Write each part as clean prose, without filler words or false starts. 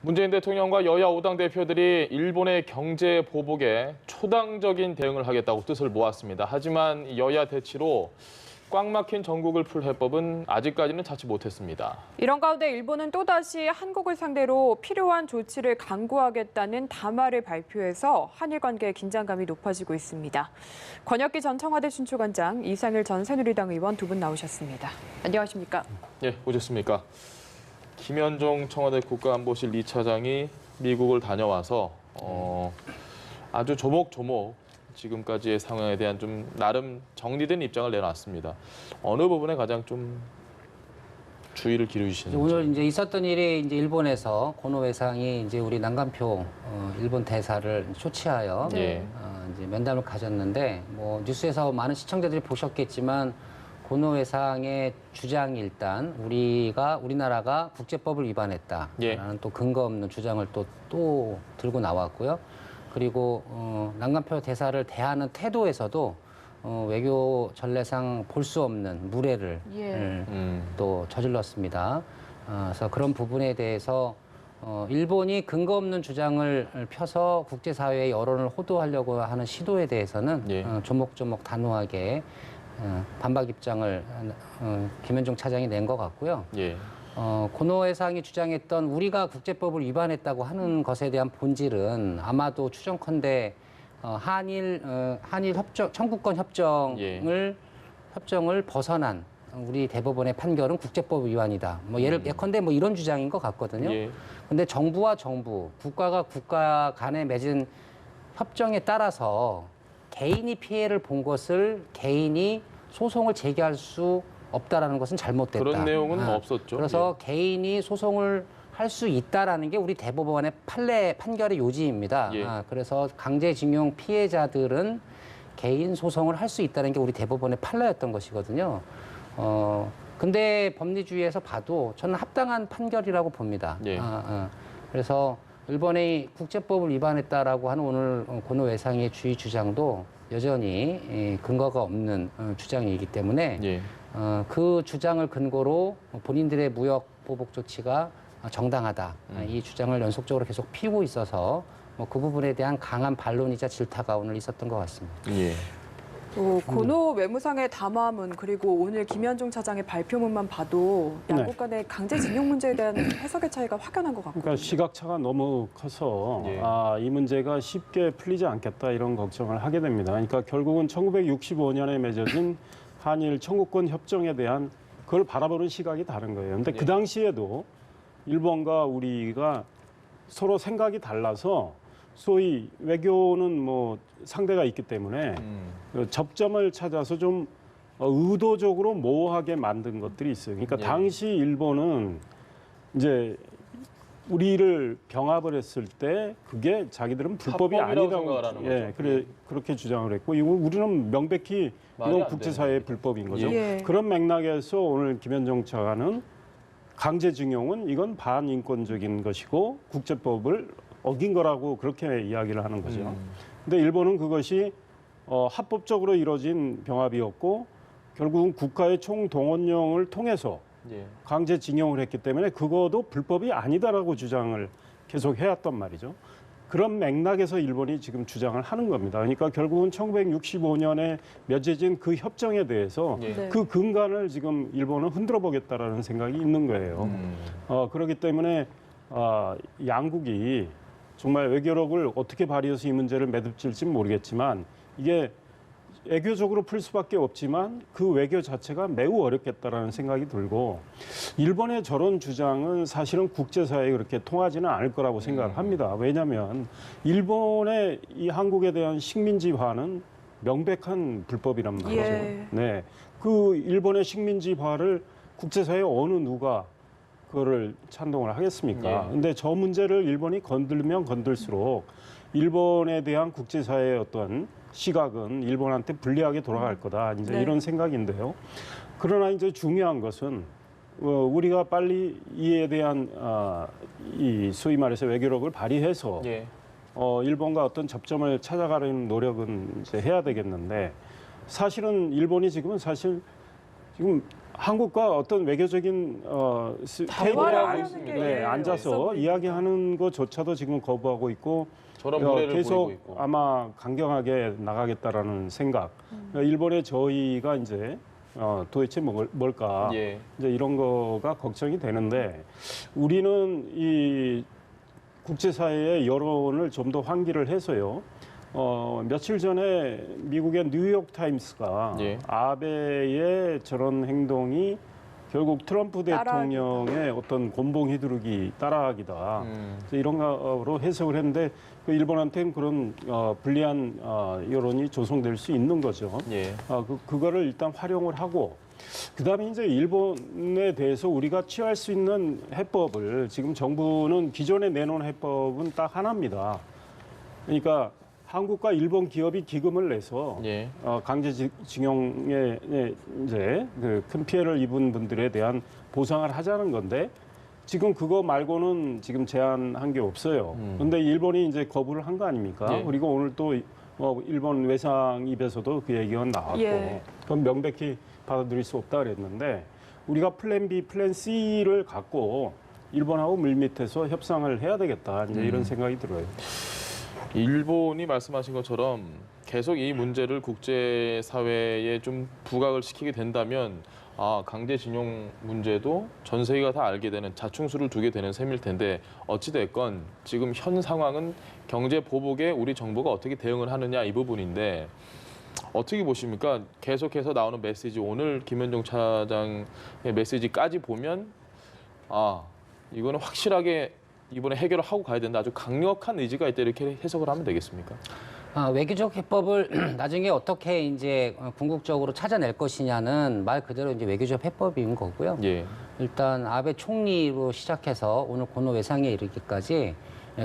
문재인 대통령과 여야 5당 대표들이 일본의 경제 보복에 초당적인 대응을 하겠다고 뜻을 모았습니다. 하지만 여야 대치로 꽉 막힌 전국을 풀 해법은 아직까지는 찾지 못했습니다. 이런 가운데 일본은 또다시 한국을 상대로 필요한 조치를 강구하겠다는 담화를 발표해서 한일 관계의 긴장감이 높아지고 있습니다. 권혁기 전 청와대 춘추관장, 이상일 전 새누리당 의원 두 분 나오셨습니다. 안녕하십니까? 예, 오셨습니까? 김현종 청와대 국가안보실 2차장이 미국을 다녀와서 아주 조목조목 지금까지의 상황에 대한 좀 나름 정리된 입장을 내놨습니다. 어느 부분에 가장 좀 주의를 기울이시는지. 오늘 이제 있었던 일이 이제 일본에서 고노 외상이 이제 우리 난간표 일본 대사를 초치하여 예. 이제 면담을 가졌는데 뭐 뉴스에서 많은 시청자들이 보셨겠지만 고노 외상의 주장이 일단 우리나라가 국제법을 위반했다라는 예. 또 근거 없는 주장을 또 들고 나왔고요. 그리고 난간표 대사를 대하는 태도에서도 외교 전례상 볼 수 없는 무례를 또 저질렀습니다. 그래서 그런 부분에 대해서 일본이 근거 없는 주장을 펴서 국제사회의 여론을 호도하려고 하는 시도에 대해서는 예. 조목조목 단호하게 반박 입장을 김현종 차장이 낸 것 같고요. 예. 고노 회상이 주장했던 우리가 국제법을 위반했다고 하는 것에 대한 본질은 아마도 추정컨대 한일 협정, 청구권 협정을 벗어난 우리 대법원의 판결은 국제법 위반이다. 뭐 예컨대 뭐 이런 주장인 것 같거든요. 예. 근데 정부와 정부, 국가가 국가 간에 맺은 협정에 따라서 개인이 피해를 본 것을 개인이 소송을 제기할 수 없다라는 것은 잘못됐다. 그런 내용은 없었죠. 그래서 개인이 소송을 할 수 있다라는 게 우리 대법원의 판결의 요지입니다. 예. 그래서 강제징용 피해자들은 개인 소송을 할 수 있다는 게 우리 대법원의 판례였던 것이거든요. 근데 법리주의에서 봐도 저는 합당한 판결이라고 봅니다. 예. 그래서 일본의 국제법을 위반했다라고 하는 오늘 고노 외상의 주의 주장도 여전히 근거가 없는 주장이기 때문에 예. 그 주장을 근거로 본인들의 무역 보복 조치가 정당하다. 이 주장을 연속적으로 계속 피우고 있어서 그 부분에 대한 강한 반론이자 질타가 오늘 있었던 것 같습니다. 예. 고노 외무상의 담화문 그리고 오늘 김현종 차장의 발표문만 봐도 양국 간의 강제징용 문제에 대한 해석의 차이가 확연한 것 같거든요. 그러니까 시각차가 너무 커서 예. 이 문제가 쉽게 풀리지 않겠다 이런 걱정을 하게 됩니다. 그러니까 결국은 1965년에 맺어진 한일 청구권 협정에 대한 그걸 바라보는 시각이 다른 거예요. 근데 그 당시에도 일본과 우리가 서로 생각이 달라서 소위 외교는 뭐 상대가 있기 때문에 그 접점을 찾아서 좀 의도적으로 모호하게 만든 것들이 있어요. 그러니까 예. 당시 일본은 이제 우리를 병합을 했을 때 그게 자기들은 불법이 합법이라고 아니라고 생각을 하는 예, 거죠. 그렇게 주장을 했고 이거 우리는 명백히 말이 이건 안 국제사회의 되는 불법인 거죠. 예. 그런 맥락에서 오늘 김현종 차관은 강제징용은 이건 반인권적인 것이고 국제법을 어긴 거라고 그렇게 이야기를 하는 거죠. 근데 일본은 그것이 합법적으로 이루어진 병합이었고 결국은 국가의 총동원령을 통해서 예. 강제징용을 했기 때문에 그것도 불법이 아니다라고 주장을 계속 해왔단 말이죠. 그런 맥락에서 일본이 지금 주장을 하는 겁니다. 그러니까 결국은 1965년에 맺어진 그 협정에 대해서 예. 네. 그 근간을 지금 일본은 흔들어 보겠다라는 생각이 있는 거예요. 그렇기 때문에 양국이 정말 외교력을 어떻게 발휘해서 이 문제를 매듭질지 모르겠지만 이게 애교적으로 풀 수밖에 없지만 그 외교 자체가 매우 어렵겠다라는 생각이 들고 일본의 저런 주장은 사실은 국제사회에 그렇게 통하지는 않을 거라고 생각을 합니다. 왜냐하면 일본의 이 한국에 대한 식민지화는 명백한 불법이란 말이죠. 예. 네, 그 일본의 식민지화를 국제사회 어느 누가 그거를 찬동을 하겠습니까? 예. 근데 저 문제를 일본이 건들면 건들수록 일본에 대한 국제사회의 어떤 시각은 일본한테 불리하게 돌아갈 거다. 이제 네. 이런 생각인데요. 그러나 이제 중요한 것은 우리가 빨리 이에 대한 이 소위 말해서 외교력을 발휘해서 예. 일본과 어떤 접점을 찾아가려는 노력은 이제 해야 되겠는데 사실은 일본이 지금 한국과 어떤 외교적인 테이블에 대화하는 게 있어 앉아서 보이죠. 이야기하는 것조차도 지금 거부하고 있고 저런 무례를 계속 보이고 있고. 아마 강경하게 나가겠다라는 생각. 일본의 저희가 이제 도대체 뭘까 예. 이제 이런 거가 걱정이 되는데 우리는 이 국제사회의 여론을 좀 더 환기를 해서요. 며칠 전에 미국의 뉴욕 타임스가 예. 아베의 저런 행동이 결국 트럼프 대통령의 어떤 곤봉 휘두르기 따라하기다. 이런 거로 해석을 했는데 그 일본한테는 그런 불리한 여론이 조성될 수 있는 거죠. 예. 그거를 일단 활용을 하고 그다음에 이제 일본에 대해서 우리가 취할 수 있는 해법을 지금 정부는 기존에 내놓은 해법은 딱 하나입니다. 그러니까 한국과 일본 기업이 기금을 내서 예. 강제징용에 이제 그 큰 피해를 입은 분들에 대한 보상을 하자는 건데 지금 그거 말고는 지금 제안한 게 없어요. 그런데 일본이 이제 거부를 한 거 아닙니까? 예. 그리고 오늘 또 일본 외상 입에서도 그 얘기가 나왔고 예. 그건 명백히 받아들일 수 없다 그랬는데 우리가 플랜 B, 플랜 C를 갖고 일본하고 물밑에서 협상을 해야 되겠다. 이제 이런 생각이 들어요. 일본이 말씀하신 것처럼 계속 이 문제를 국제사회에 좀 부각을 시키게 된다면 강제징용 문제도 전 세계가 다 알게 되는 자충수를 두게 되는 셈일 텐데 어찌됐건 지금 현 상황은 경제 보복에 우리 정부가 어떻게 대응을 하느냐 이 부분인데 어떻게 보십니까? 계속해서 나오는 메시지 오늘 김현종 차장의 메시지까지 보면 이거는 확실하게 이번에 해결을 하고 가야 된다. 아주 강력한 의지가 있다 이렇게 해석을 하면 되겠습니까? 외교적 해법을 나중에 어떻게 이제 궁극적으로 찾아낼 것이냐는 말 그대로 이제 외교적 해법인 거고요. 예. 일단 아베 총리로 시작해서 오늘 고노 외상에 이르기까지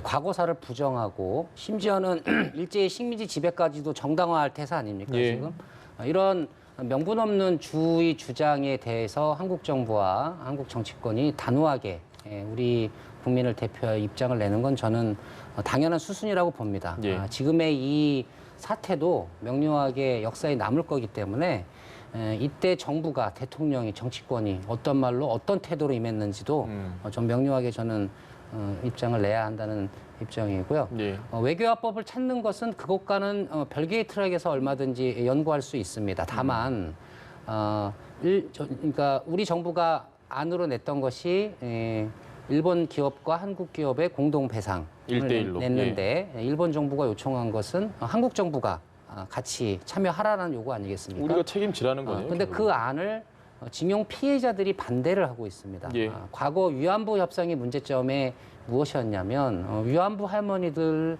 과거사를 부정하고 심지어는 일제히 식민지 지배까지도 정당화할 태세 아닙니까 예. 지금? 이런 명분 없는 주의 주장에 대해서 한국 정부와 한국 정치권이 단호하게 우리 국민을 대표하여 입장을 내는 건 저는 당연한 수순이라고 봅니다. 예. 지금의 이 사태도 명료하게 역사에 남을 거기 때문에 이때 정부가 대통령이 정치권이 어떤 말로 어떤 태도로 임했는지도 좀 명료하게 저는 입장을 내야 한다는 입장이고요. 예. 외교화법을 찾는 것은 그것과는 별개의 트랙에서 얼마든지 연구할 수 있습니다. 다만 그러니까 우리 정부가 안으로 냈던 것이 일본 기업과 한국 기업의 공동 배상을 1대1로. 냈는데 일본 정부가 요청한 것은 한국 정부가 같이 참여하라는 요구 아니겠습니까? 우리가 책임지라는 거예요. 근데 그 안을 징용 피해자들이 반대를 하고 있습니다. 예. 과거 위안부 협상의 문제점에 무엇이었냐면 위안부 할머니들에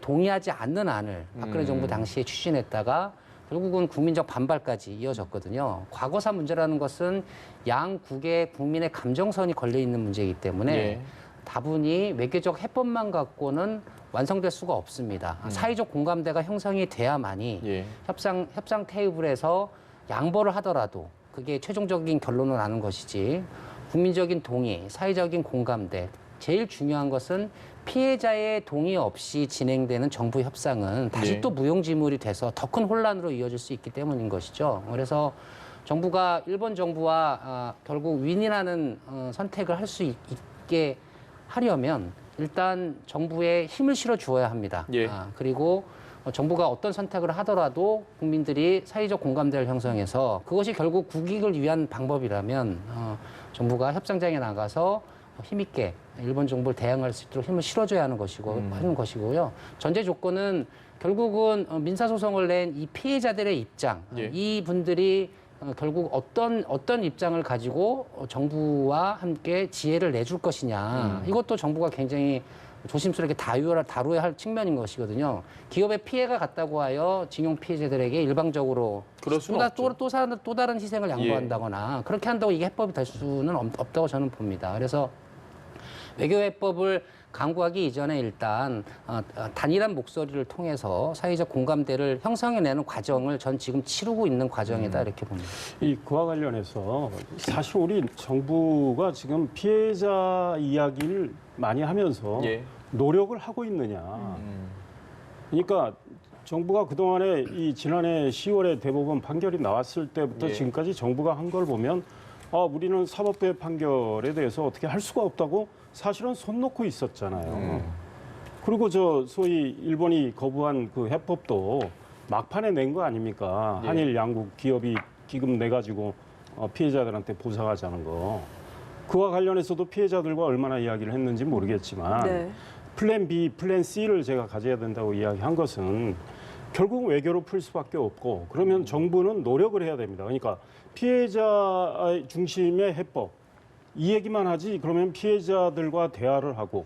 동의하지 않는 안을 박근혜 정부 당시에 추진했다가 결국은 국민적 반발까지 이어졌거든요. 과거사 문제라는 것은 양국의 국민의 감정선이 걸려 있는 문제이기 때문에 예. 다분히 외교적 해법만 갖고는 완성될 수가 없습니다. 사회적 공감대가 형성이 돼야만이 예. 협상 테이블에서 양보를 하더라도 그게 최종적인 결론을 나는 것이지 국민적인 동의, 사회적인 공감대 제일 중요한 것은 피해자의 동의 없이 진행되는 정부 협상은 다시 예. 또 무용지물이 돼서 더 큰 혼란으로 이어질 수 있기 때문인 것이죠. 그래서 정부가 일본 정부와 결국 윈이라는 선택을 할 수 있게 하려면 일단 정부에 힘을 실어 주어야 합니다. 예. 그리고 정부가 어떤 선택을 하더라도 국민들이 사회적 공감대를 형성해서 그것이 결국 국익을 위한 방법이라면 정부가 협상장에 나가서 힘있게 일본 정부를 대항할 수 있도록 힘을 실어줘야 하는 것이고요. 전제 조건은 결국은 민사소송을 낸 이 피해자들의 입장, 예. 이 분들이 결국 어떤 입장을 가지고 정부와 함께 지혜를 내줄 것이냐. 이것도 정부가 굉장히 조심스럽게 다루어야 할 측면인 것이거든요. 기업의 피해가 갔다고 하여 징용 피해자들에게 일방적으로 그럴 수는 없죠. 또 다른 희생을 양보한다거나 그렇게 한다고 이게 해법이 될 수는 없다고 저는 봅니다. 그래서 외교해법을 강구하기 이전에 일단 단일한 목소리를 통해서 사회적 공감대를 형성해내는 과정을 전 지금 치르고 있는 과정이다 이렇게 봅니다. 그와 관련해서 사실 우리 정부가 지금 피해자 이야기를 많이 하면서 예. 노력을 하고 있느냐. 그러니까 정부가 그동안에 이 지난해 10월에 대법원 판결이 나왔을 때부터 예. 지금까지 정부가 한 걸 보면 우리는 사법부의 판결에 대해서 어떻게 할 수가 없다고 사실은 손 놓고 있었잖아요. 그리고 저 소위 일본이 거부한 그 해법도 막판에 낸 거 아닙니까? 예. 한일 양국 기업이 기금 내 가지고 피해자들한테 보상하자는 거. 그와 관련해서도 피해자들과 얼마나 이야기를 했는지 모르겠지만 네. 플랜 B, 플랜 C를 제가 가져야 된다고 이야기한 것은 결국 외교로 풀 수밖에 없고 그러면 정부는 노력을 해야 됩니다. 그러니까 피해자 중심의 해법 이 얘기만 하지 그러면 피해자들과 대화를 하고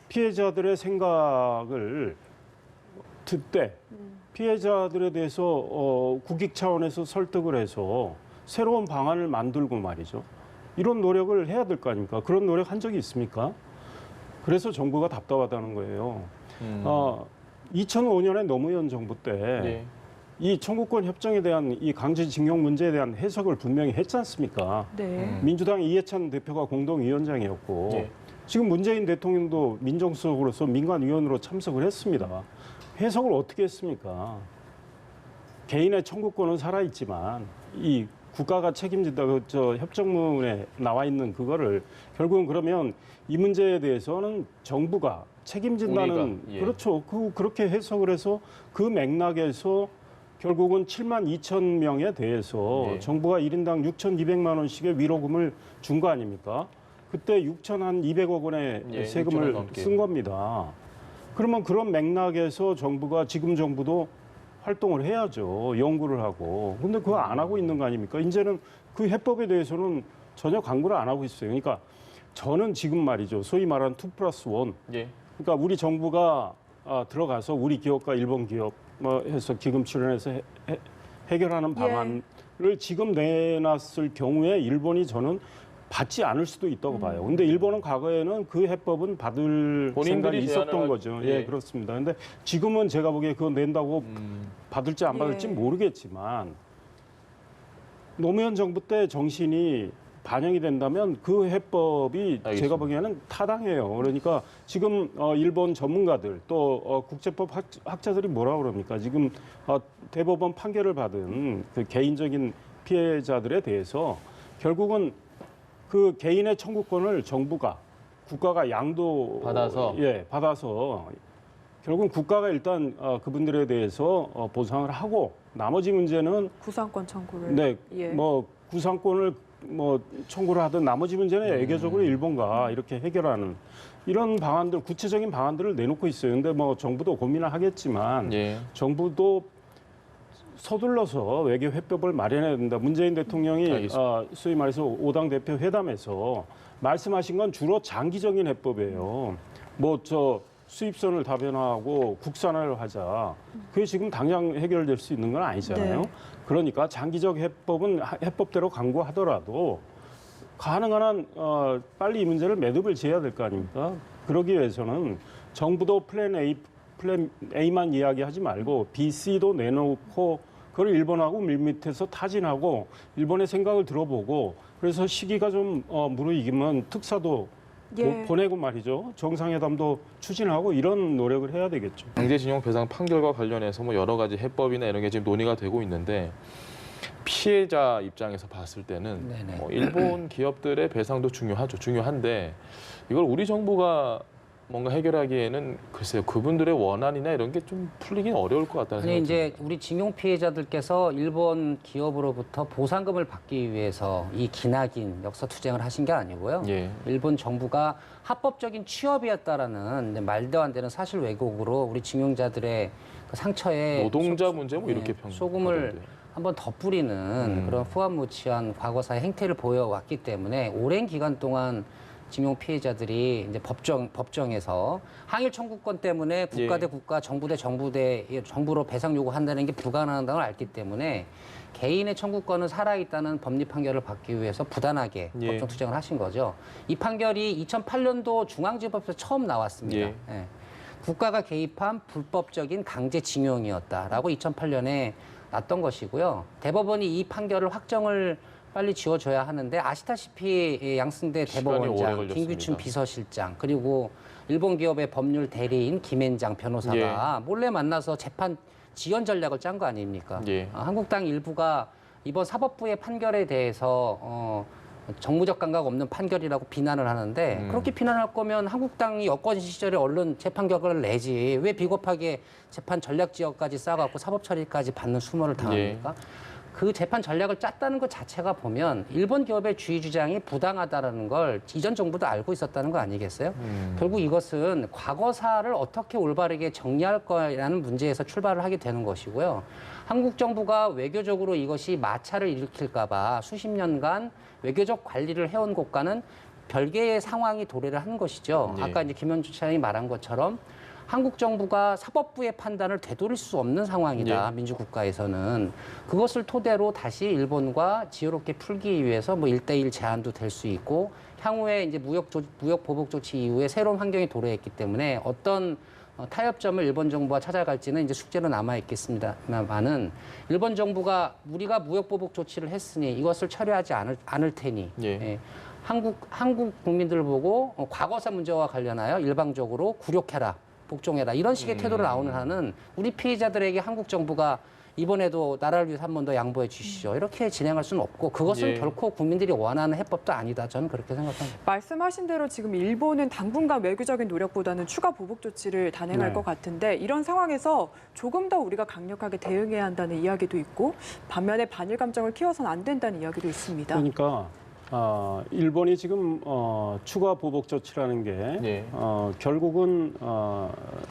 피해자들의 생각을 듣되 피해자들에 대해서 국익 차원에서 설득을 해서 새로운 방안을 만들고 말이죠. 이런 노력을 해야 될 거 아닙니까? 그런 노력 한 적이 있습니까? 그래서 정부가 답답하다는 거예요. 2005년에 노무현 정부 때 이 청구권 협정에 대한 이 강제징용 문제에 대한 해석을 분명히 했지 않습니까? 네. 민주당 이해찬 대표가 공동위원장이었고 예. 지금 문재인 대통령도 민정수석으로서 민관위원으로 참석을 했습니다. 해석을 어떻게 했습니까? 개인의 청구권은 살아있지만 이 국가가 책임진다 저 협정문에 나와 있는 그거를 결국은 그러면 이 문제에 대해서는 정부가 책임진다는 우리가, 예. 그렇죠. 그렇게 해석을 해서 그 맥락에서 결국은 7만 2천 명에 대해서 예. 정부가 1인당 6,200만 원씩의 위로금을 준 거 아닙니까? 그때 6,200억 원의 예, 6천 원 세금을 넘게. 쓴 겁니다. 그러면 그런 맥락에서 정부가 지금 정부도 활동을 해야죠. 연구를 하고. 근데 그거 안 하고 있는 거 아닙니까? 이제는 그 해법에 대해서는 전혀 강구를 안 하고 있어요. 그러니까 저는 지금 말이죠. 소위 말하는 2+1. 예. 그러니까 우리 정부가 들어가서 우리 기업과 일본 기업 해서 기금 출연해서 해결하는 방안을 지금 내놨을 경우에 일본이 저는 받지 않을 수도 있다고 봐요. 근데 일본은 과거에는 그 해법은 받을 본인들이 생각이 있었던 제안을 거죠. 예. 예, 그렇습니다. 근데 지금은 제가 보기에 그거 낸다고 받을지 안 받을지 예. 모르겠지만 노무현 정부 때 정신이 반영이 된다면 그 해법이 알겠습니다. 제가 보기에는 타당해요. 그러니까 지금 일본 전문가들 또 국제법 학자들이 뭐라 그럽니까? 지금 대법원 판결을 받은 그 개인적인 피해자들에 대해서 결국은 그 개인의 청구권을 정부가 국가가 양도 받아서 결국은 국가가 일단 그분들에 대해서 보상을 하고 나머지 문제는 구상권 청구를. 네, 예. 뭐 구상권을 청구를 하든 나머지 문제는 애교적으로 일본과 이렇게 해결하는 이런 방안들 구체적인 방안들을 내놓고 있어요. 근데 뭐 정부도 고민을 하겠지만 예. 정부도 서둘러서 외교 회법을 마련해야 된다. 문재인 대통령이 알겠습니다. 소위 말해서 5당 대표 회담에서 말씀하신 건 주로 장기적인 해법이에요. 수입선을 다변화하고 국산화를 하자. 그게 지금 당장 해결될 수 있는 건 아니잖아요. 네. 그러니까 장기적 해법은 해법대로 강구하더라도 가능한 한 빨리 이 문제를 매듭을 지어야 될 거 아닙니까? 그러기 위해서는 정부도 플랜 A만 이야기하지 말고 B, C도 내놓고 그걸 일본하고 밀밑에서 타진하고 일본의 생각을 들어보고 그래서 시기가 좀 무르익으면 특사도 예. 보내고 말이죠. 정상회담도 추진하고 이런 노력을 해야 되겠죠. 강제징용 배상 판결과 관련해서 뭐 여러 가지 해법이나 이런 게 지금 논의가 되고 있는데 피해자 입장에서 봤을 때는 네네. 뭐 일본 기업들의 배상도 중요한데 이걸 우리 정부가 뭔가 해결하기에는 글쎄요 그분들의 원한이나 이런 게 좀 풀리긴 어려울 것 같다는 아니 생각이 이제 듭니다. 우리 징용 피해자들께서 일본 기업으로부터 보상금을 받기 위해서 이 기나긴 역사 투쟁을 하신 게 아니고요. 예. 일본 정부가 합법적인 취업이었다라는 이제 말도 안 되는 사실 왜곡으로 우리 징용자들의 그 상처에 노동자 문제 뭐 이렇게 소금을 평가하던데. 한번 덧뿌리는 그런 후한무치한 과거사의 행태를 보여왔기 때문에 오랜 기간 동안 징용 피해자들이 이제 법정에서 항일 청구권 때문에 국가 대 국가, 정부 대 정부로 배상 요구한다는 게 불가능한 걸 알기 때문에 개인의 청구권은 살아있다는 법리 판결을 받기 위해서 부단하게 예. 법정 투쟁을 하신 거죠. 이 판결이 2008년도 중앙지법에서 처음 나왔습니다. 예. 예. 국가가 개입한 불법적인 강제징용이었다라고 2008년에 났던 것이고요. 대법원이 이 판결을 확정을 빨리 지어줘야 하는데 아시다시피 양승대 시간이 오래 대법원장, 걸렸습니다. 김규춘 비서실장 그리고 일본 기업의 법률 대리인 김앤장 변호사가 몰래 만나서 재판 지연 전략을 짠 거 아닙니까? 예. 한국당 일부가 이번 사법부의 판결에 대해서 정무적 감각 없는 판결이라고 비난을 하는데 그렇게 비난할 거면 한국당이 여권 시절에 얼른 재판 결과를 내지 왜 비겁하게 재판 전략 지역까지 쌓아갖고 사법 처리까지 받는 수모를 당합니까? 그 재판 전략을 짰다는 것 자체가 보면 일본 기업의 주의 주장이 부당하다는 걸 이전 정부도 알고 있었다는 거 아니겠어요? 결국 이것은 과거사를 어떻게 올바르게 정리할 거라는 문제에서 출발을 하게 되는 것이고요. 한국 정부가 외교적으로 이것이 마찰을 일으킬까 봐 수십 년간 외교적 관리를 해온 것과는 별개의 상황이 도래를 한 것이죠. 네. 아까 이제 김현주 차장이 말한 것처럼 한국 정부가 사법부의 판단을 되돌릴 수 없는 상황이다. 민주국가에서는. 그것을 토대로 다시 일본과 지혜롭게 풀기 위해서 뭐 1대1 제한도 될 수 있고 향후에 이제 무역 보복 조치 이후에 새로운 환경이 도래했기 때문에 어떤 타협점을 일본 정부가 찾아갈지는 이제 숙제로 남아 있겠습니다만은 일본 정부가 우리가 무역 보복 조치를 했으니 이것을 처리하지 않을 테니 예. 한국 국민들을 보고 과거사 문제와 관련하여 일방적으로 굴욕해라. 복종해라 이런 식의 태도를 나오는 한은 우리 피해자들에게 한국 정부가 이번에도 나라를 위해서 한 번 더 양보해 주시죠. 이렇게 진행할 수는 없고 그것은 예. 결코 국민들이 원하는 해법도 아니다. 저는 그렇게 생각합니다. 말씀하신 대로 지금 일본은 당분간 외교적인 노력보다는 추가 보복 조치를 단행할 네. 것 같은데 이런 상황에서 조금 더 우리가 강력하게 대응해야 한다는 이야기도 있고 반면에 반일 감정을 키워서는 안 된다는 이야기도 있습니다. 그러니까 일본이 지금 추가 보복 조치라는 게 예. 결국은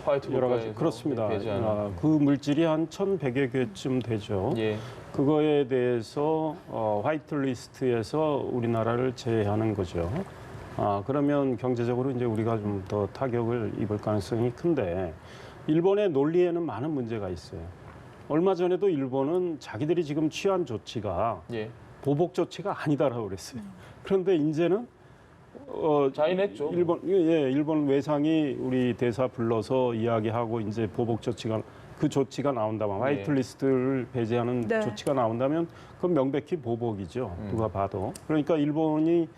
화이트 여러 가지 국가에서 그렇습니다. 배제하는. 그 물질이 한 1,100여 개쯤 되죠. 예. 그거에 대해서 화이트 리스트에서 우리나라를 제외하는 거죠. 그러면 경제적으로 이제 우리가 좀 더 타격을 입을 가능성이 큰데 일본의 논리에는 많은 문제가 있어요. 얼마 전에도 일본은 자기들이 지금 취한 조치가 예. 보복 조치가 아니다라고 그랬어요. 그런데 이제는 자인했죠. 일본 외상이 우리 대사 불러서 이야기하고 이제 보복 조치가 그 조치가 나온다면 화이트 리스트를 배제하는 네. 조치가 나온다면 그건 명백히 보복이죠. 누가 봐도. 그러니까 일본이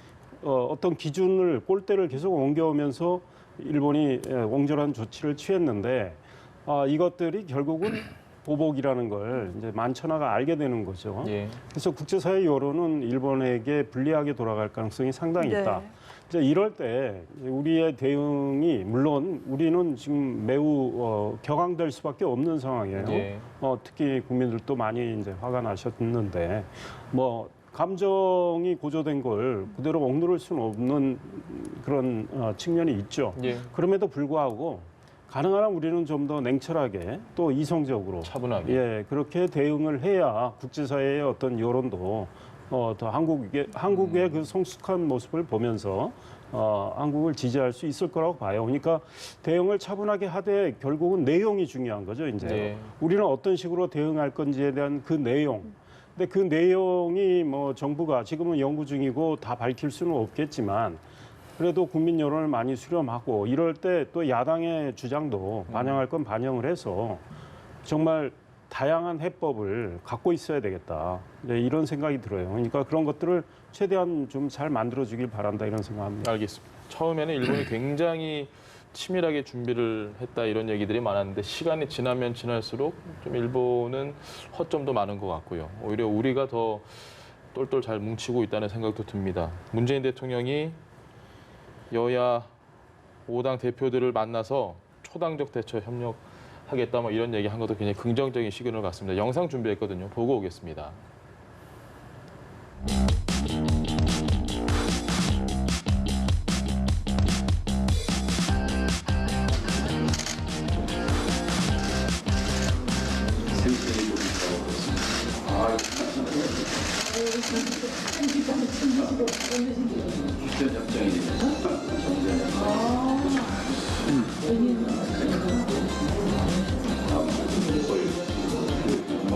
어떤 기준을 꼴대를 계속 옮겨오면서 일본이 옹졸한 조치를 취했는데 이것들이 결국은 보복이라는 걸 이제 만천하가 알게 되는 거죠. 예. 그래서 국제사회 여론은 일본에게 불리하게 돌아갈 가능성이 상당히 네. 있다. 이제 이럴 때 우리의 대응이 물론 우리는 지금 매우 격앙될 수밖에 없는 상황이에요. 예. 특히 국민들도 많이 이제 화가 나셨는데 뭐 감정이 고조된 걸 그대로 억누를 수는 없는 그런 측면이 있죠. 예. 그럼에도 불구하고 가능한 한 우리는 좀 더 냉철하게 또 이성적으로 차분하게. 예, 그렇게 대응을 해야 국제사회의 어떤 여론도 더 한국의 그 성숙한 모습을 보면서 한국을 지지할 수 있을 거라고 봐요. 그러니까 대응을 차분하게 하되 결국은 내용이 중요한 거죠, 이제. 네. 우리는 어떤 식으로 대응할 건지에 대한 그 내용. 근데 그 내용이 뭐 정부가 지금은 연구 중이고 다 밝힐 수는 없겠지만 그래도 국민 여론을 많이 수렴하고 이럴 때 또 야당의 주장도 반영할 건 반영을 해서 정말 다양한 해법을 갖고 있어야 되겠다. 네, 이런 생각이 들어요. 그러니까 그런 것들을 최대한 좀 잘 만들어주길 바란다 이런 생각합니다. 알겠습니다. 처음에는 일본이 굉장히 치밀하게 준비를 했다 이런 얘기들이 많았는데 시간이 지나면 지날수록 좀 일본은 허점도 많은 것 같고요. 오히려 우리가 더 똘똘 잘 뭉치고 있다는 생각도 듭니다. 문재인 대통령이 여야 5당 대표들을 만나서 초당적 대처 협력하겠다 뭐 이런 얘기 한 것도 굉장히 긍정적인 시그널 같습니다. 영상 준비했거든요. 보고 오겠습니다.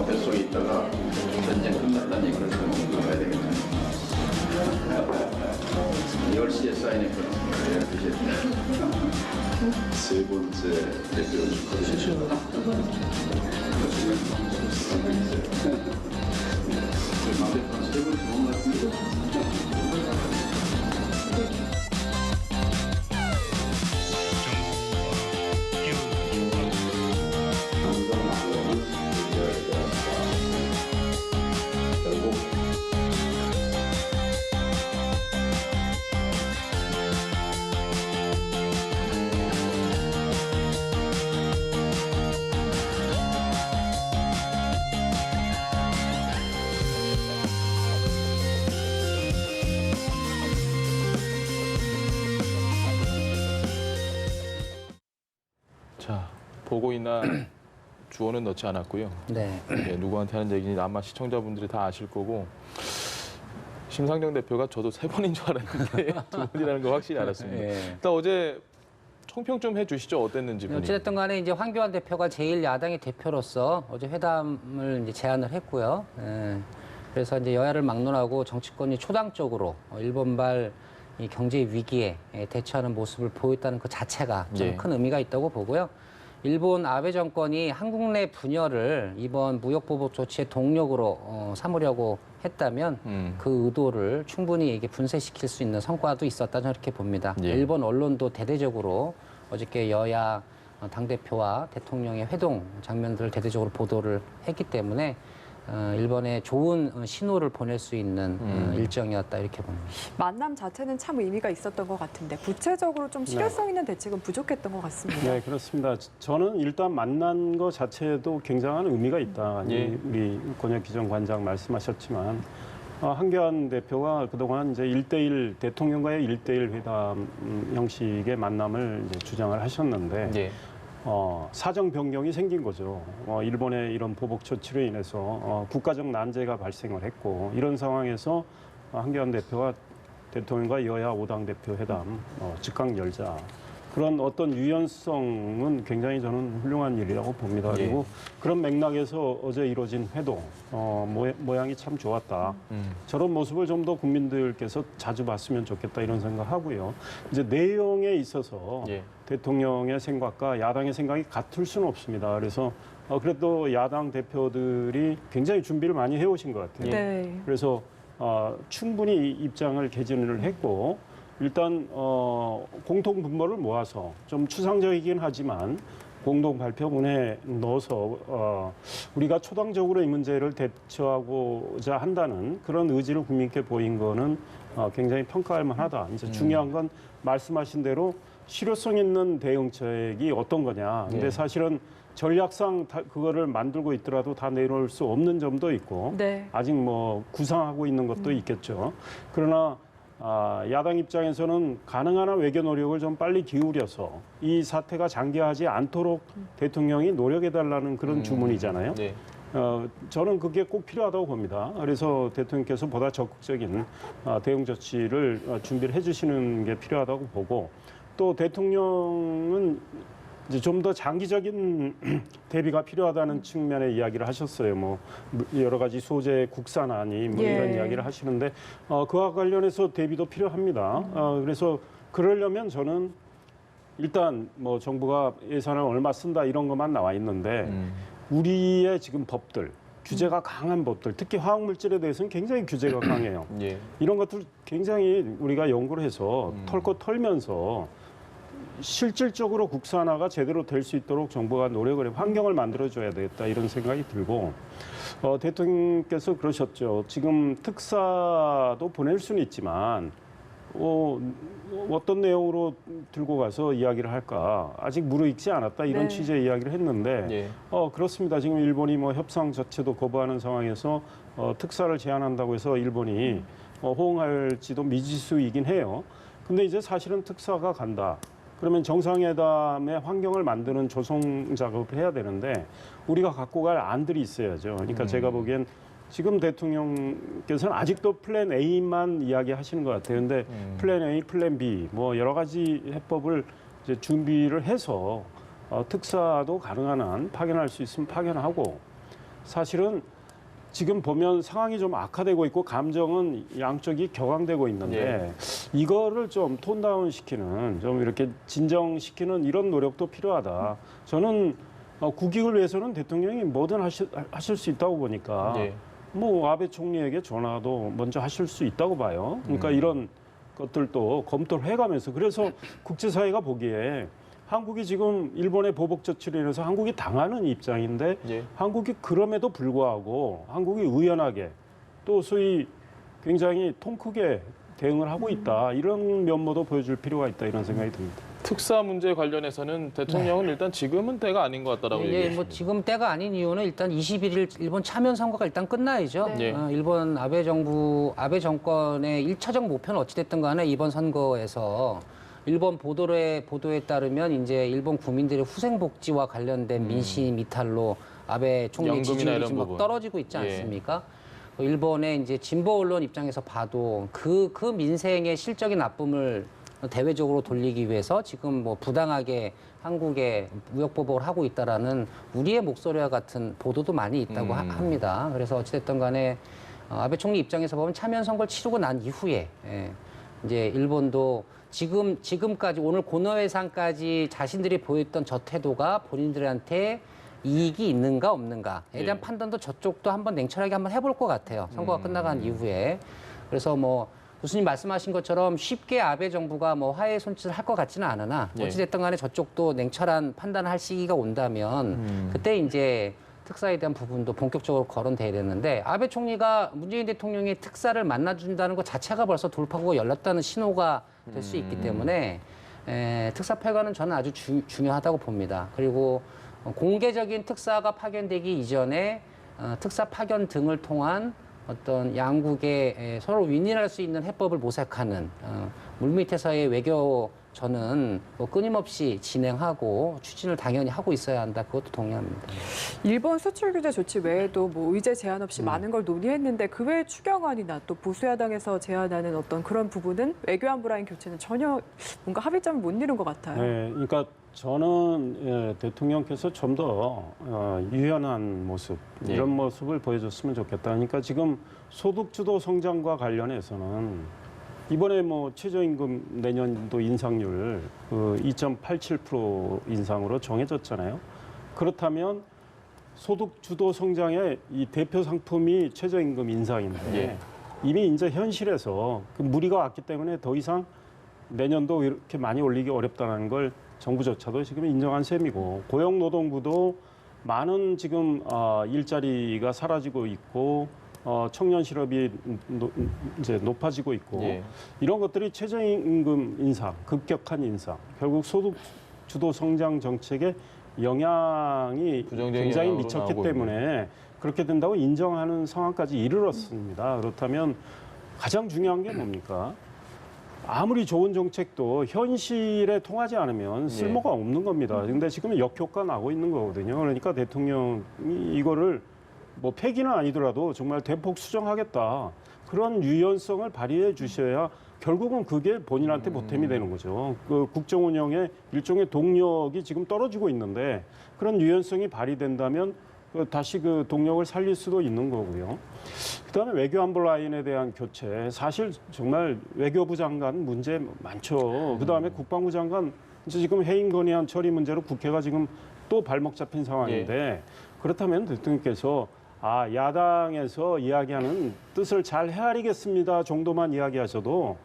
뱃속에 있다가 전쟁 끝났다는 얘기를 들어야 되겠네. 10시에 사인했거든요. 세 번째 대표 축하드립니다. 세 번째 좋은 것 같은데. 자, 보고이나 주어는 넣지 않았고요. 네. 예, 누구한테 하는 얘기인지 아마 시청자분들이 다 아실 거고 심상정 대표가 저도 3번인 줄 알았는데 2번이라는 거 확실히 알았습니다. 예. 일단 어제 총평 좀 해주시죠. 어땠는지. 본인. 어찌됐든 간에 이제 황교안 대표가 제1야당의 대표로서 어제 회담을 이제 제안을 했고요. 예. 그래서 이제 여야를 막론하고 정치권이 초당적으로 일본발 이 경제 위기에 대처하는 모습을 보였다는 그 자체가 좀 예. 큰 의미가 있다고 보고요. 일본 아베 정권이 한국 내 분열을 이번 무역보복 조치의 동력으로 삼으려고 했다면 그 의도를 충분히 이게 분쇄시킬 수 있는 성과도 있었다 저는 이렇게 봅니다. 예. 일본 언론도 대대적으로 어저께 여야 당대표와 대통령의 회동 장면들을 대대적으로 보도를 했기 때문에 일본에 좋은 신호를 보낼 수 있는 일정이었다 이렇게 봅니다. 만남 자체는 참 의미가 있었던 것 같은데 구체적으로 좀 실효성 있는 대책은 부족했던 것 같습니다. 네, 그렇습니다. 저는 일단 만난 것 자체도 굉장한 의미가 있다. 예. 우리 권혁기 전 관장 말씀하셨지만 한교안 대표가 그동안 이제 1대1 대통령과의 1대1 회담 형식의 만남을 이제 주장을 하셨는데 예. 사정 변경이 생긴 거죠. 일본의 이런 보복 조치로 인해서 국가적 난제가 발생을 했고 이런 상황에서 한교안 대표가 대통령과 여야 5당 대표 회담 즉각 열자. 그런 어떤 유연성은 굉장히 저는 훌륭한 일이라고 봅니다. 예. 그리고 그런 맥락에서 어제 이루어진 회동 모양이 참 좋았다. 저런 모습을 좀 더 국민들께서 자주 봤으면 좋겠다 이런 생각하고요. 이제 내용에 있어서 예. 대통령의 생각과 야당의 생각이 같을 수는 없습니다. 그래서 그래도 야당 대표들이 굉장히 준비를 많이 해오신 것 같아요. 네. 그래서 충분히 입장을 개진을 했고 일단 공통 분모를 모아서 좀 추상적이긴 하지만 공동 발표문에 넣어서 우리가 초당적으로 이 문제를 대처하고자 한다는 그런 의지를 국민께 보인 거는 굉장히 평가할 만하다. 이제 중요한 건 말씀하신 대로 실효성 있는 대응책이 어떤 거냐. 근데 네. 사실은 전략상 그거를 만들고 있더라도 다 내놓을 수 없는 점도 있고 네. 아직 뭐 구상하고 있는 것도 있겠죠. 그러나 야당 입장에서는 가능한 한 외교 노력을 좀 빨리 기울여서 이 사태가 장기화하지 않도록 대통령이 노력해달라는 그런 주문이잖아요. 네. 저는 그게 꼭 필요하다고 봅니다. 그래서 대통령께서 보다 적극적인 대응 조치를 준비를 해주시는 게 필요하다고 보고 또 대통령은 이제 좀 더 장기적인 대비가 필요하다는 측면의 이야기를 하셨어요. 뭐 여러 가지 소재 국산화니 뭐 예. 이런 이야기를 하시는데 그와 관련해서 대비도 필요합니다. 그래서 그러려면 저는 일단 뭐 정부가 예산을 얼마 쓴다 이런 것만 나와 있는데 우리의 지금 법들 규제가 강한 법들, 특히 화학물질에 대해서는 굉장히 규제가 강해요. 예. 이런 것들 굉장히 우리가 연구를 해서 털고 털면서 실질적으로 국산화가 제대로 될 수 있도록 정부가 노력을 해 환경을 만들어줘야 되겠다 이런 생각이 들고 대통령께서 그러셨죠. 지금 특사도 보낼 수는 있지만 어떤 내용으로 들고 가서 이야기를 할까 아직 무르익지 않았다 이런 네. 취지의 이야기를 했는데 예. 그렇습니다. 지금 일본이 뭐 협상 자체도 거부하는 상황에서 특사를 제안한다고 해서 일본이 호응할지도 미지수이긴 해요. 근데 이제 사실은 특사가 간다. 그러면 정상회담의 환경을 만드는 조성 작업을 해야 되는데 우리가 갖고 갈 안들이 있어야죠. 그러니까 제가 보기엔 지금 대통령께서는 아직도 플랜 A만 이야기하시는 것 같아요. 근데 플랜 A, 플랜 B 뭐 여러 가지 해법을 이제 준비를 해서 특사도 가능한 한 파견할 수 있으면 파견하고 사실은 지금 보면 상황이 좀 악화되고 있고 감정은 양쪽이 격앙되고 있는데 이거를 좀 톤다운 시키는 좀 이렇게 진정시키는 이런 노력도 필요하다. 저는 국익을 위해서는 대통령이 뭐든 하실 수 있다고 보니까 예. 뭐 아베 총리에게 전화도 먼저 하실 수 있다고 봐요. 그러니까 이런 것들도 검토를 해가면서 그래서 국제사회가 보기에 한국이 지금 일본의 보복 조치로 인해서 한국이 당하는 입장인데 예. 한국이 그럼에도 불구하고 한국이 의연하게 또 소위 굉장히 통 크게 대응을 하고 있다. 이런 면모도 보여줄 필요가 있다. 이런 생각이 듭니다. 특사 문제 관련해서는 대통령은 일단 지금은 때가 아닌 것 같다라고 예, 얘기했습니다. 뭐 지금 때가 아닌 이유는 일단 21일 일본 참여 선거가 일단 끝나야죠. 네. 일본 아베 정권의 1차적 목표는 어찌됐든 간에 이번 선거에서 일본 보도에 따르면 이제 일본 국민들의 후생복지와 관련된 민심 이탈로 아베 총리 연금이나 지지율이 이런 지금 막 부분. 떨어지고 있지 예. 않습니까? 일본의 이제 진보 언론 입장에서 봐도 그 민생의 실적인 나쁨을 대외적으로 돌리기 위해서 지금 뭐 부당하게 한국에 무역 보복을 하고 있다라는 우리의 목소리와 같은 보도도 많이 있다고 합니다. 그래서 어찌됐든 간에 아베 총리 입장에서 보면 참여 선거를 치르고 난 이후에 이제 일본도 지금까지 오늘 고노회상까지 자신들이 보였던 저 태도가 본인들한테 이익이 있는가 없는가에 대한 판단도 저쪽도 한번 냉철하게 한번 해볼 것 같아요. 선거가 끝나간 이후에. 그래서 뭐 교수님 말씀하신 것처럼 쉽게 아베 정부가 뭐 화해 손짓을 할 것 같지는 않으나 어찌됐든 간에 저쪽도 냉철한 판단을 할 시기가 온다면 그때 이제 특사에 대한 부분도 본격적으로 거론돼야 되는데 아베 총리가 문재인 대통령의 특사를 만나준다는 것 자체가 벌써 돌파구가 열렸다는 신호가 될 수 있기 때문에 특사 폐관은 저는 아주 중요하다고 봅니다. 그리고 공개적인 특사가 파견되기 이전에 특사 파견 등을 통한 어떤 양국의 서로 윈윈할 수 있는 해법을 모색하는 물밑에서의 외교 저는 뭐 끊임없이 진행하고 추진을 당연히 하고 있어야 한다. 그것도 동의합니다. 일본 수출 규제 조치 외에도 뭐 의제 제한 없이 많은 걸 논의했는데 그 외에 추경안이나 또 보수야당에서 제안하는 어떤 그런 부분은 외교안보 라인 교체는 전혀 뭔가 합의점을 못 이룬 것 같아요. 네, 그러니까 저는 대통령께서 좀 더 유연한 모습 이런 모습을 보여줬으면 좋겠다. 그러니까 지금 소득주도 성장과 관련해서는 이번에 뭐 최저임금 내년도 인상률 2.87% 인상으로 정해졌잖아요. 그렇다면 소득주도 성장의 이 대표 상품이 최저임금 인상인데 이미 이제 현실에서 그 무리가 왔기 때문에 더 이상 내년도 이렇게 많이 올리기 어렵다는 걸 정부조차도 지금 인정한 셈이고 고용노동부도 많은 지금 일자리가 사라지고 있고 청년 실업이 이제 높아지고 있고 이런 것들이 최저임금 인상, 급격한 인상, 결국 소득 주도 성장 정책에 영향이 굉장히 미쳤기 때문에 그렇게 된다고 인정하는 상황까지 이르렀습니다. 그렇다면 가장 중요한 게 뭡니까? 아무리 좋은 정책도 현실에 통하지 않으면 쓸모가 없는 겁니다. 근데 지금 역효과 나고 있는 거거든요. 그러니까 대통령이 이거를 뭐 폐기는 아니더라도 정말 대폭 수정하겠다. 그런 유연성을 발휘해 주셔야 결국은 그게 본인한테 보탬이 되는 거죠. 그 국정 운영의 일종의 동력이 지금 떨어지고 있는데 그런 유연성이 발휘된다면 다시 그 동력을 살릴 수도 있는 거고요. 그다음에 외교안보 라인에 대한 교체. 사실 정말 외교부 장관 문제 많죠. 그다음에 국방부 장관 이제 지금 해임 건의안 처리 문제로 국회가 지금 또 발목 잡힌 상황인데 그렇다면 대통령께서 야당에서 이야기하는 뜻을 잘 헤아리겠습니다 정도만 이야기하셔도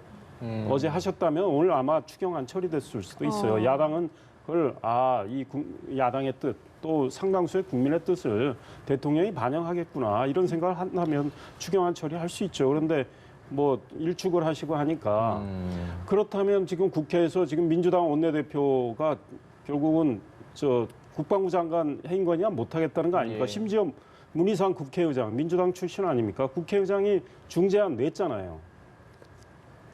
어제 하셨다면 오늘 아마 추경안 처리됐을 수도 있어요. 야당은 그걸 이 야당의 뜻 또 상당수의 국민의 뜻을 대통령이 반영하겠구나 이런 생각을 한다면 추경안 처리할 수 있죠. 그런데 뭐 일축을 하시고 하니까 그렇다면 지금 국회에서 지금 민주당 원내대표가 결국은 국방부 장관 해임 건의안 못하겠다는 거 아닙니까? 심지어 문희상 국회의장 민주당 출신 아닙니까? 국회의장이 중재안 냈잖아요.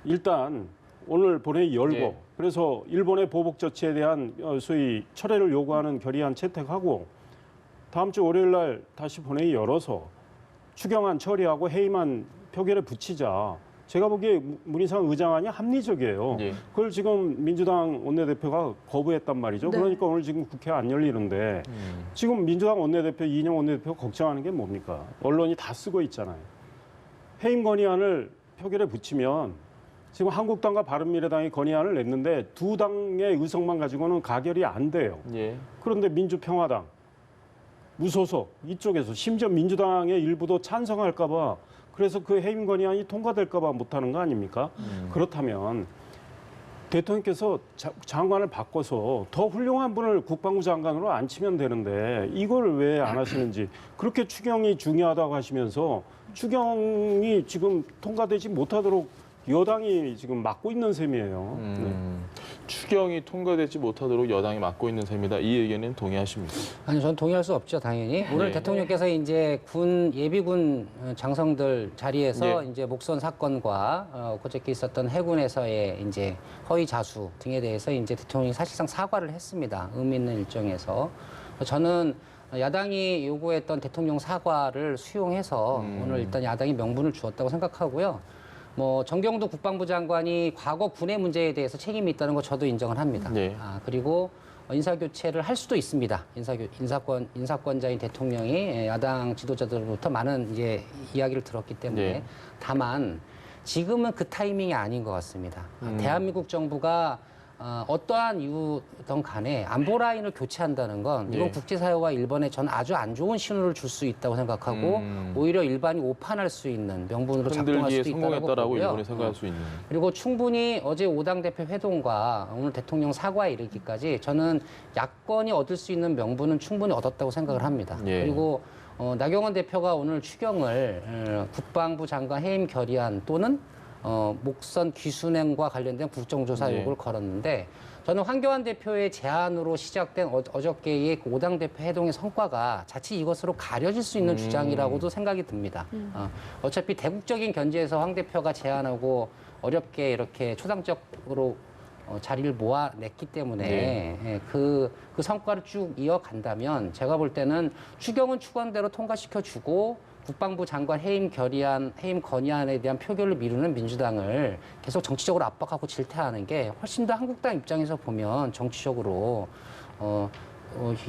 일단 오늘 본회의 열고 그래서 일본의 보복 조치에 대한 소위 철회를 요구하는 결의안 채택하고 다음 주 월요일 날 다시 본회의 열어서 추경안 처리하고 해임안 표결에 붙이자. 제가 보기에 문희상 의장안이 합리적이에요. 그걸 지금 민주당 원내대표가 거부했단 말이죠. 그러니까 오늘 지금 국회 안 열리는데 지금 민주당 원내대표, 이인영 원내대표 걱정하는 게 뭡니까? 언론이 다 쓰고 있잖아요. 해임 건의안을 표결에 붙이면 지금 한국당과 바른미래당이 건의안을 냈는데 두 당의 의석만 가지고는 가결이 안 돼요. 그런데 민주평화당, 무소속 이쪽에서 심지어 민주당의 일부도 찬성할까 봐 그래서 그 해임 건의안이 통과될까 봐 못하는 거 아닙니까? 그렇다면 대통령께서 장관을 바꿔서 더 훌륭한 분을 국방부 장관으로 앉히면 되는데 이걸 왜 안 하시는지 그렇게 추경이 중요하다고 하시면서 추경이 지금 통과되지 못하도록 여당이 지금 막고 있는 셈이에요. 추경이 통과되지 못하도록 여당이 막고 있는 셈이다. 이 의견은 동의하십니까? 아니, 저는 동의할 수 없죠, 당연히. 오늘 네. 대통령께서 이제 예비군 장성들 자리에서 네. 이제 목선 사건과 그저께 있었던 해군에서의 이제 허위 자수 등에 대해서 이제 대통령이 사실상 사과를 했습니다. 의미 있는 일정에서. 저는 야당이 요구했던 대통령 사과를 수용해서 오늘 일단 야당이 명분을 주었다고 생각하고요. 뭐 정경도 국방부 장관이 과거 군의 문제에 대해서 책임이 있다는 거 저도 인정을 합니다. 네. 그리고 인사 교체를 할 수도 있습니다. 인사권자인 대통령이 야당 지도자들로부터 많은 이제 이야기를 들었기 때문에 네. 다만 지금은 그 타이밍이 아닌 것 같습니다. 대한민국 정부가 어떠한 이유든 간에 안보 라인을 교체한다는 건 이건 예. 국제사회와 일본에 전 아주 안 좋은 신호를 줄 수 있다고 생각하고 오히려 일반이 오판할 수 있는 명분으로 작동할 흔들기에 수도 있다고 성공했다라고 보고요. 일본이 생각할 수 있는. 그리고 충분히 어제 5당 대표 회동과 오늘 대통령 사과에 이르기까지 저는 야권이 얻을 수 있는 명분은 충분히 얻었다고 생각을 합니다. 예. 그리고 나경원 대표가 오늘 추경을 국방부 장관 해임 결의안 또는 목선 귀순행과 관련된 국정조사 네. 요구를 걸었는데 저는 황교안 대표의 제안으로 시작된 어저께의 그 5당 대표 회동의 성과가 자칫 이것으로 가려질 수 있는 주장이라고도 생각이 듭니다. 어차피 대국적인 견제에서 황 대표가 제안하고 어렵게 이렇게 초당적으로 자리를 모아냈기 때문에 네. 예, 그 성과를 쭉 이어간다면 제가 볼 때는 추경은 추경대로 통과시켜주고 국방부 장관 해임 건의안에 대한 표결을 미루는 민주당을 계속 정치적으로 압박하고 질타하는 게 훨씬 더 한국당 입장에서 보면 정치적으로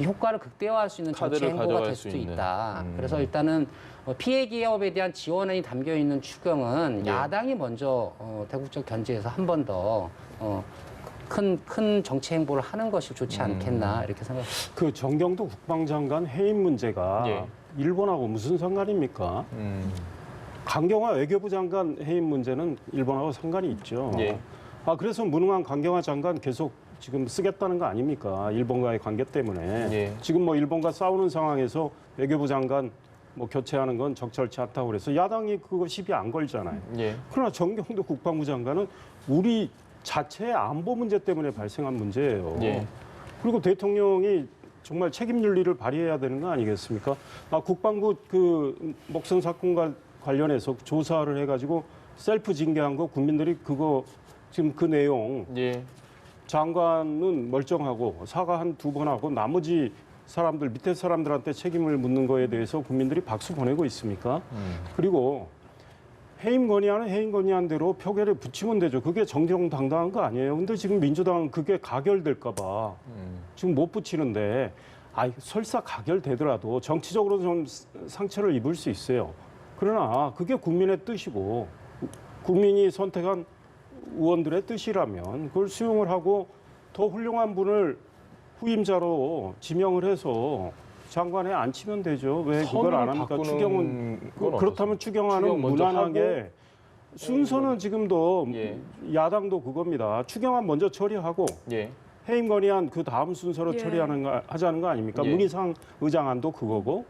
효과를 극대화할 수 있는 정치 카드를 행보가 가져갈 될 수 수도 있는. 있다. 그래서 일단은 피해 기업에 대한 지원안이 담겨 있는 추경은 예. 야당이 먼저 대국적 견제에서 한 번 더 큰 정치 행보를 하는 것이 좋지 않겠나 이렇게 생각합니다. 그 정경도 국방장관 해임 문제가 예. 일본하고 무슨 상관입니까? 강경화 외교부 장관 해임 문제는 일본하고 상관이 있죠. 예. 그래서 무능한 강경화 장관 계속 지금 쓰겠다는 거 아닙니까? 일본과의 관계 때문에. 예. 지금 뭐 일본과 싸우는 상황에서 외교부 장관 뭐 교체하는 건 적절치 않다고 그래서 야당이 그거 시비 안 걸잖아요. 예. 그러나 정경도 국방부 장관은 우리 자체의 안보 문제 때문에 발생한 문제예요. 예. 그리고 대통령이 정말 책임 윤리를 발휘해야 되는 거 아니겠습니까? 국방부 그 목선 사건과 관련해서 조사를 해가지고 셀프 징계한 거 국민들이 그거 지금 그 내용 예. 장관은 멀쩡하고 사과 한 2번 하고 나머지 사람들 밑에 사람들한테 책임을 묻는 거에 대해서 국민들이 박수 보내고 있습니까? 그리고 해임 건의안은 해임 건의안대로 표결에 붙이면 되죠. 그게 정정당당한 거 아니에요. 근데 지금 민주당은 그게 가결될까 봐 지금 못 붙이는데 설사 가결되더라도 정치적으로 좀 상처를 입을 수 있어요. 그러나 그게 국민의 뜻이고 국민이 선택한 의원들의 뜻이라면 그걸 수용을 하고 더 훌륭한 분을 후임자로 지명을 해서 장관에 앉히면 되죠. 왜 그걸 안 합니까? 추경은 그렇다면 추경안은 추경 먼저 무난하게 순서는 지금도 예. 야당도 그겁니다. 추경안 먼저 처리하고 예. 해임 건의안 그 다음 순서로 예. 하자는 거 아닙니까? 예. 문희상 의장안도 그거고.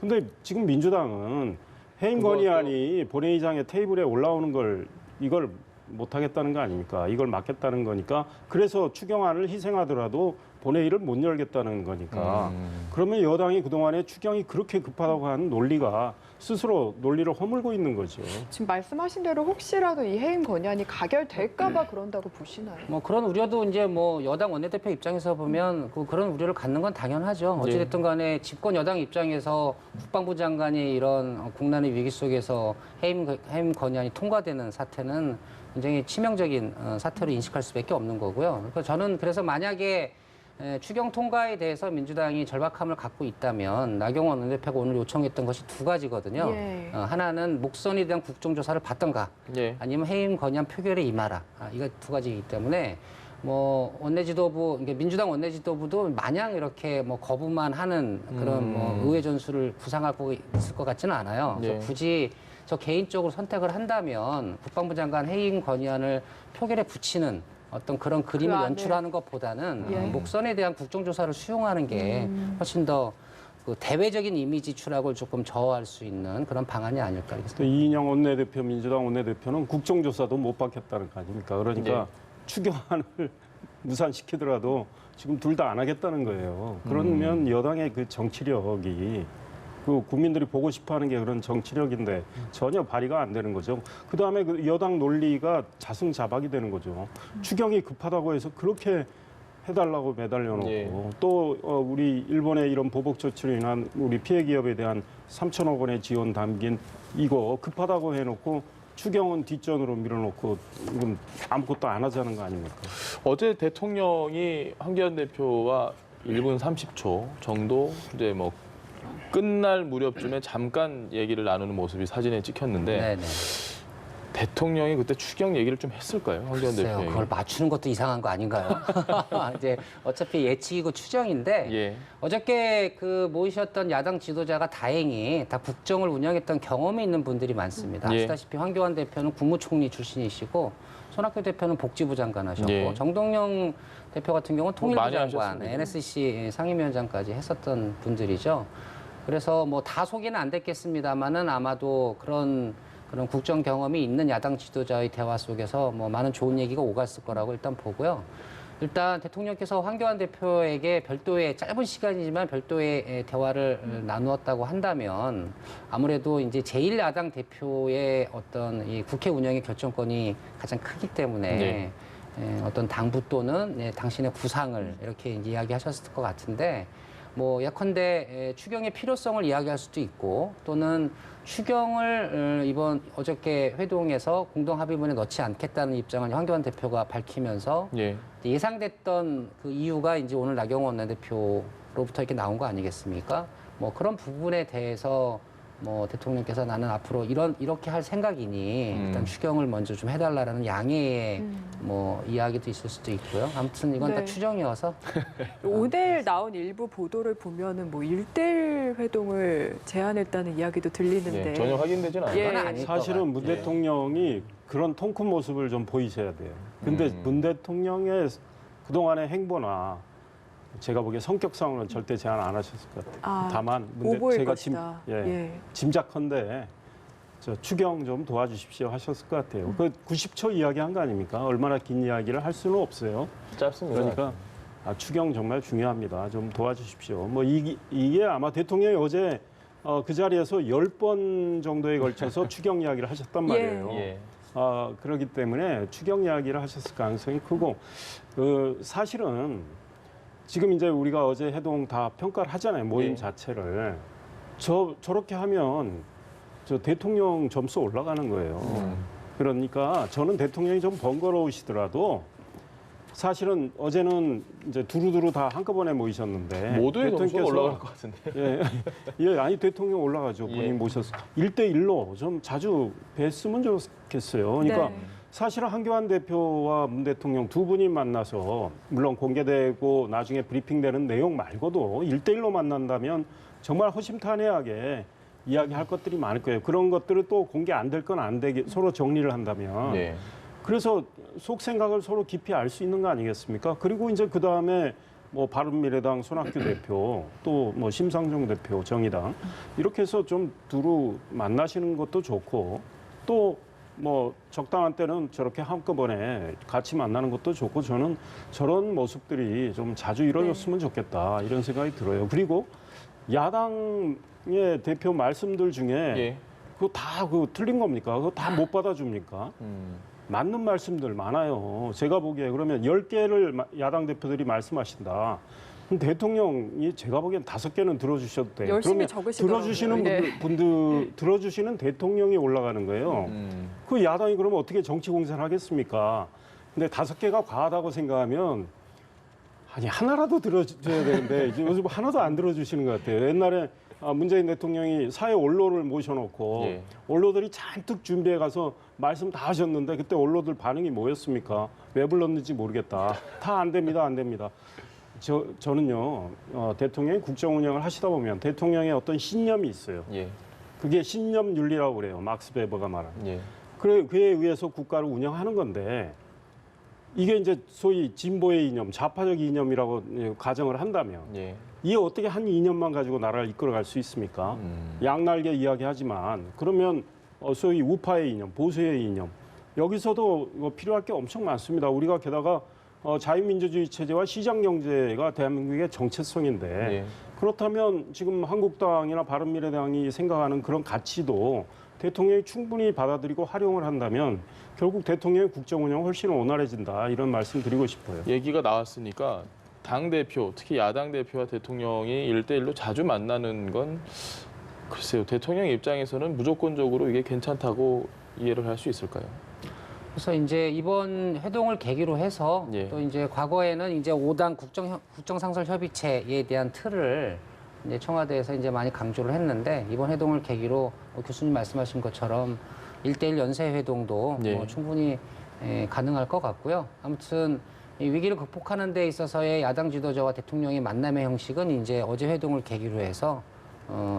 근데 지금 민주당은 해임 그것도- 건의안이 본회의장에 테이블에 올라오는 걸 이걸 못 하겠다는 거 아닙니까? 이걸 막겠다는 거니까. 그래서 추경안을 희생하더라도 본회의를 못 열겠다는 거니까. 그러면 여당이 그동안에 추경이 그렇게 급하다고 하는 논리가 스스로 논리를 허물고 있는 거죠. 지금 말씀하신 대로 혹시라도 이 해임 건의안이 가결될까봐 그런다고 보시나요? 뭐 그런 우려도 이제 뭐 여당 원내대표 입장에서 보면 그런 우려를 갖는 건 당연하죠. 어찌됐든 간에 집권 여당 입장에서 국방부 장관이 이런 국난의 위기 속에서 해임 건의안이 통과되는 사태는 굉장히 치명적인 사태로 인식할 수밖에 없는 거고요. 그러니까 저는 그래서 만약에 추경 통과에 대해서 민주당이 절박함을 갖고 있다면 나경원 원내대표가 오늘 요청했던 것이 두 가지거든요. 예. 하나는 목선에 대한 국정조사를 받던가 예. 아니면 해임 건의안 표결에 임하라. 이거 두 가지이기 때문에 뭐 원내지도부, 그러니까 민주당 원내지도부도 마냥 이렇게 뭐 거부만 하는 그런 뭐 의회 전술을 구상하고 있을 것 같지는 않아요. 예. 그래서 굳이 저 개인적으로 선택을 한다면 국방부 장관 해임 건의안을 표결에 붙이는 어떤 그런 그림을 안에. 연출하는 것보다는 예. 목선에 대한 국정조사를 수용하는 게 훨씬 더 그 대외적인 이미지 추락을 조금 저하할 수 있는 그런 방안이 아닐까 이렇게 또 이인영 원내대표, 민주당 원내대표는 국정조사도 못 받겠다는 거 아닙니까? 그러니까 네. 추경안을 무산시키더라도 지금 둘 다 안 하겠다는 거예요. 그러면 여당의 그 정치력이 그 국민들이 보고 싶어하는 게 그런 정치력인데 전혀 발휘가 안 되는 거죠. 그다음에 그 여당 논리가 자승자박이 되는 거죠. 추경이 급하다고 해서 그렇게 해달라고 매달려 놓고 예. 또 우리 일본의 이런 보복 조치로 인한 우리 피해 기업에 대한 3천억 원의 지원 담긴 이거 급하다고 해놓고 추경은 뒷전으로 밀어놓고 이건 아무것도 안 하자는 거 아닙니까? 어제 대통령이 황교안 대표와 1분 30초 정도 이제 뭐 끝날 무렵쯤에 잠깐 얘기를 나누는 모습이 사진에 찍혔는데 네네. 대통령이 그때 추경 얘기를 좀 했을까요? 황교안 글쎄요, 대표에게. 그걸 맞추는 것도 이상한 거 아닌가요? 이제 어차피 예측이고 추정인데 예. 어저께 그 모이셨던 야당 지도자가 다행히 다 국정을 운영했던 경험이 있는 분들이 많습니다. 예. 아시다시피 황교안 대표는 국무총리 출신이시고 손학규 대표는 복지부 장관 하셨고 예. 정동영 대표 같은 경우는 많이 통일부 장관, 하셨습니다. NSC 상임위원장까지 했었던 분들이죠. 그래서 뭐 다 소개는 안 됐겠습니다만은 아마도 그런 국정 경험이 있는 야당 지도자의 대화 속에서 뭐 많은 좋은 얘기가 오갔을 거라고 일단 보고요. 일단 대통령께서 황교안 대표에게 별도의 짧은 시간이지만 별도의 대화를 나누었다고 한다면 아무래도 이제 제1야당 대표의 어떤 이 국회 운영의 결정권이 가장 크기 때문에 네. 어떤 당부 또는 당신의 구상을 이렇게 이야기하셨을 것 같은데 뭐 예컨대 추경의 필요성을 이야기할 수도 있고 또는 추경을 이번 어저께 회동에서 공동 합의문에 넣지 않겠다는 입장을 황교안 대표가 밝히면서 예. 예상됐던 그 이유가 이제 오늘 나경원 원내대표로부터 이렇게 나온 거 아니겠습니까? 뭐 그런 부분에 대해서 뭐 대통령께서 나는 앞으로 이렇게 할 생각이니 일단 추경을 먼저 좀 해달라라는 양해의 뭐 이야기도 있을 수도 있고요. 아무튼 이건 네. 다 추정이어서 오늘 나온 일부 보도를 보면은 뭐 1대1 회동을 제안했다는 이야기도 들리는데 예. 전혀 확인되진 않아요. 예. 그건 아닐 것 사실은 문 예. 대통령이 그런 통큰 모습을 좀 보이셔야 돼요. 근데 문 대통령의 그동안의 행보나 제가 보기에 성격상으로는 절대 제안 안 하셨을 것 같아요. 아, 다만 오보일 제가 것이다. 예. 짐작컨대 저 추경 좀 도와주십시오 하셨을 것 같아요. 그 90초 이야기한 거 아닙니까? 얼마나 긴 이야기를 할 수는 없어요. 짧습니다. 그러니까 추경 정말 중요합니다. 좀 도와주십시오. 뭐 이게 아마 대통령이 어제 그 자리에서 10번 정도에 걸쳐서 추경 이야기를 하셨단 말이에요. 예. 그렇기 때문에 추경 이야기를 하셨을 가능성이 크고 사실은 지금 이제 우리가 어제 해동 다 평가를 하잖아요. 모임 예. 자체를. 저렇게 하면 저 대통령 점수 올라가는 거예요. 그러니까 저는 대통령이 좀 번거로우시더라도 사실은 어제는 이제 두루두루 다 한꺼번에 모이셨는데 모두의 점수가 대통령께서 올라갈 것 같은데. 예, 아니 대통령 올라가죠. 본인 예. 모셔서 1대1로 좀 자주 뵀으면 좋겠어요. 그러니까 네. 사실은 한교안 대표와 문 대통령 두 분이 만나서 물론 공개되고 나중에 브리핑되는 내용 말고도 1대1로 만난다면 정말 허심탄회하게 이야기할 것들이 많을 거예요. 그런 것들을 또 공개 안 될 건 안 되게 서로 정리를 한다면. 네. 그래서 속 생각을 서로 깊이 알 수 있는 거 아니겠습니까? 그리고 이제 그 다음에 뭐 바른미래당 손학규 대표, 또 뭐 심상정 대표, 정의당 이렇게 해서 좀 두루 만나시는 것도 좋고 또 뭐 적당한 때는 저렇게 한꺼번에 같이 만나는 것도 좋고 저는 저런 모습들이 좀 자주 이루어졌으면 좋겠다 이런 생각이 들어요. 그리고 야당의 대표 말씀들 중에 예. 그거 다 틀린 겁니까? 그거 다 못 받아줍니까? 맞는 말씀들 많아요. 제가 보기에 그러면 10개를 야당 대표들이 말씀하신다. 그럼 대통령이 제가 보기엔 5개는 들어주셔도 돼요. 열심히 그러면 적으시더라고요. 들어주시는 네. 분들 들어주시는 대통령이 올라가는 거예요. 그 야당이 그러면 어떻게 정치 공세를 하겠습니까? 근데 5개가 과하다고 생각하면 아니 하나라도 들어줘야 되는데 이제 요즘 하나도 안 들어주시는 것 같아요. 옛날에 문재인 대통령이 사회 언론을 모셔놓고 예. 언론들이 잔뜩 준비해 가서 말씀 다 하셨는데 그때 언론들 반응이 뭐였습니까? 왜 불렀는지 모르겠다. 다 안 됩니다, 안 됩니다. 저는요 대통령이 국정 운영을 하시다 보면 대통령의 어떤 신념이 있어요. 예. 그게 신념 윤리라고 그래요. 막스 베버가 말한. 예. 그에 의해서 국가를 운영하는 건데 이게 이제 소위 진보의 이념, 좌파적 이념이라고 가정을 한다면 예. 이게 어떻게 한 이념만 가지고 나라를 이끌어갈 수 있습니까? 양날개 이야기하지만 그러면 소위 우파의 이념, 보수의 이념 여기서도 필요할 게 엄청 많습니다. 우리가 게다가 자유민주주의 체제와 시장 경제가 대한민국의 정체성인데 예. 그렇다면 지금 한국당이나 바른미래당이 생각하는 그런 가치도 대통령이 충분히 받아들이고 활용을 한다면 결국 대통령의 국정 운영 훨씬 원활해진다 이런 말씀 드리고 싶어요. 얘기가 나왔으니까 당대표, 특히 야당 대표와 대통령이 1대1로 자주 만나는 건 글쎄요. 대통령 입장에서는 무조건적으로 이게 괜찮다고 이해를 할 수 있을까요? 그래서 이제 이번 회동을 계기로 해서 예. 또 이제 과거에는 이제 5당 국정상설 협의체에 대한 틀을 이제 청와대에서 이제 많이 강조를 했는데 이번 회동을 계기로 교수님 말씀하신 것처럼 1대1 연쇄 회동도 예. 충분히 가능할 것 같고요. 아무튼 이 위기를 극복하는 데 있어서의 야당 지도자와 대통령의 만남의 형식은 이제 어제 회동을 계기로 해서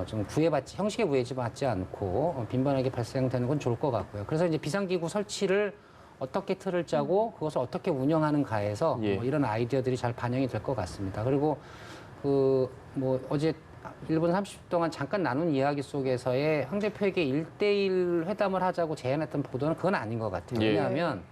좀 형식에 구애받지 않고 빈번하게 발생되는 건 좋을 것 같고요. 그래서 이제 비상기구 설치를 어떻게 틀을 짜고 그것을 어떻게 운영하는가에서 예. 이런 아이디어들이 잘 반영이 될 것 같습니다. 그리고 어제 1분 30분 동안 잠깐 나눈 이야기 속에서의 황 대표에게 1대1 회담을 하자고 제안했던 보도는 그건 아닌 것 같아요. 예. 왜냐하면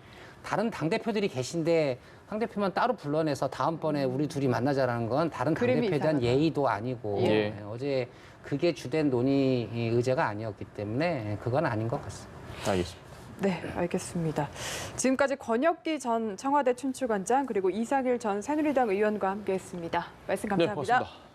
다른 당대표들이 계신데 황 대표만 따로 불러내서 다음번에 우리 둘이 만나자라는 건 다른 그림이 당대표에 대한 이상하다. 예의도 아니고 예. 어제 그게 주된 논의 의제가 아니었기 때문에 그건 아닌 것 같습니다. 알겠습니다. 네, 알겠습니다. 지금까지 권혁기 전 청와대 춘추관장 그리고 이상일 전 새누리당 의원과 함께했습니다. 말씀 네, 감사합니다. 고맙습니다.